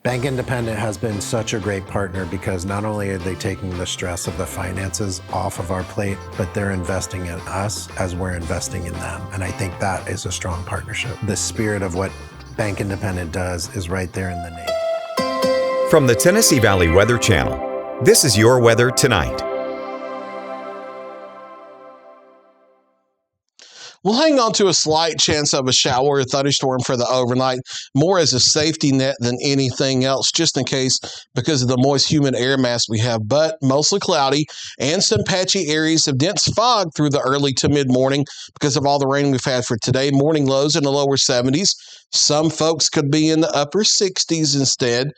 Bank Independent has been such a great partner because not only are they taking the stress of the finances off of our plate, but they're investing in us as we're investing in them. And I think that is a strong partnership. The spirit of what Bank Independent does is right there in the name. From the Tennessee Valley Weather Channel, this is your weather tonight. We'll hang on to a slight chance of a shower or thunderstorm for the overnight, more as a safety net than anything else, just in case because of the moist, humid air mass we have, but mostly cloudy and some patchy areas of dense fog through the early to mid-morning because of all the rain we've had for today. Morning lows in the lower 70s. Some folks could be in the upper 60s instead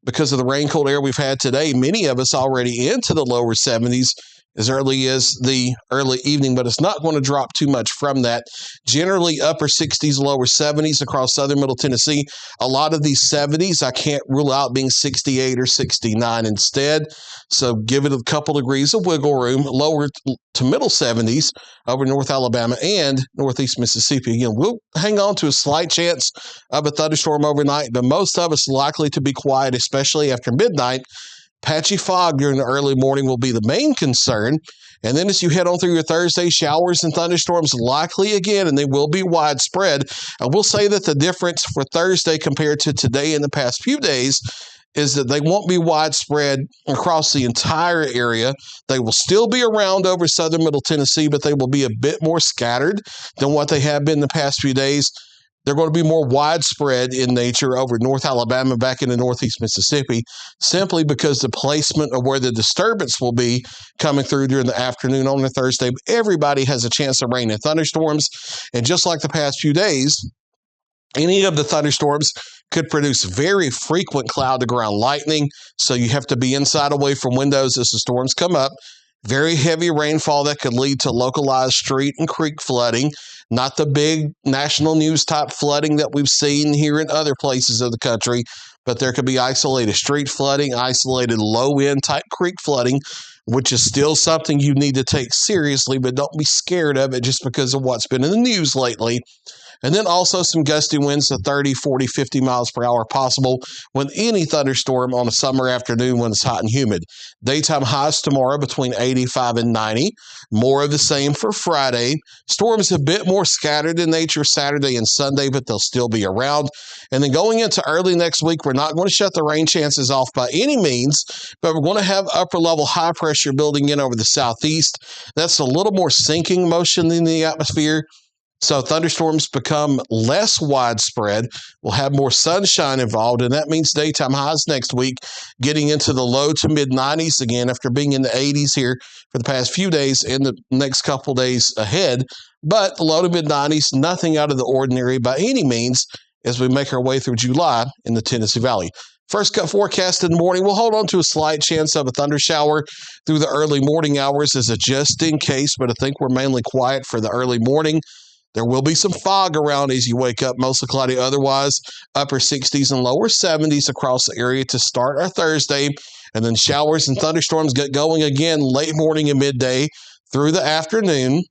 because of the rain-cold air we've had today. Many of us already into the lower 70s as early as the early evening, but it's not going to drop too much from that. Generally upper 60s, lower 70s across southern middle Tennessee. A lot of these 70s, I can't rule out being 68 or 69 instead. So give it a couple degrees of wiggle room. Lower to middle 70s over North Alabama and Northeast Mississippi. Again, we'll hang on to a slight chance of a thunderstorm overnight, but most of us likely to be quiet, especially after midnight. Patchy fog during the early morning will be the main concern. And then as you head on through your Thursday, showers and thunderstorms likely again, and they will be widespread. I will say that the difference for Thursday compared to today and the past few days is that they won't be widespread across the entire area. They will still be around over southern middle Tennessee, but they will be a bit more scattered than what they have been the past few days. They're going to be more widespread in nature over North Alabama, back into Northeast Mississippi, simply because the placement of where the disturbance will be coming through during the afternoon on a Thursday. Everybody has a chance of rain and thunderstorms. And just like the past few days, any of the thunderstorms could produce very frequent cloud-to-ground lightning. So you have to be inside away from windows as the storms come up. Very heavy rainfall that could lead to localized street and creek flooding. Not the big national news type flooding that we've seen here in other places of the country, but there could be isolated street flooding, isolated low-end type creek flooding, which is still something you need to take seriously, but don't be scared of it just because of what's been in the news lately. And then also some gusty winds to 30, 40, 50 miles per hour possible with any thunderstorm on a summer afternoon when it's hot and humid. Daytime highs tomorrow between 85 and 90. More of the same for Friday. Storms a bit more scattered in nature Saturday and Sunday, but they'll still be around. And then going into early next week, we're not going to shut the rain chances off by any means, but we're going to have upper level high pressure building in over the southeast. That's a little more sinking motion in the atmosphere. So thunderstorms become less widespread. We'll have more sunshine involved, and that means daytime highs next week getting into the low to mid-90s again after being in the 80s here for the past few days and the next couple days ahead. But the low to mid-90s, nothing out of the ordinary by any means as we make our way through July in the Tennessee Valley. First cut forecast in the morning, we'll hold on to a slight chance of a thunder shower through the early morning hours as a just in case, but I think we're mainly quiet for the early morning. There will be some fog around as you wake up, mostly cloudy otherwise, upper 60s and lower 70s across the area to start our Thursday. And then showers and thunderstorms get going again late morning and midday through the afternoon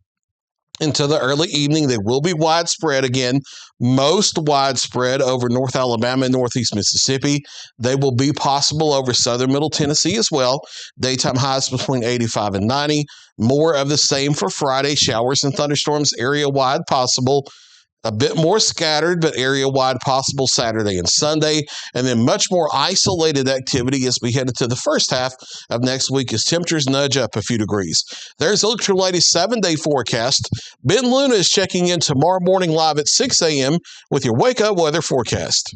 into the early evening. They will be widespread again, most widespread over North Alabama and Northeast Mississippi. They will be possible over southern middle Tennessee as well. Daytime highs between 85 and 90. More of the same for Friday. Showers and thunderstorms area-wide possible. A bit more scattered, but area-wide possible Saturday and Sunday. And then much more isolated activity as we head into the first half of next week as temperatures nudge up a few degrees. There's a look at your latest 7-day forecast. Ben Luna is checking in tomorrow morning live at 6 a.m. with your Wake Up Weather forecast.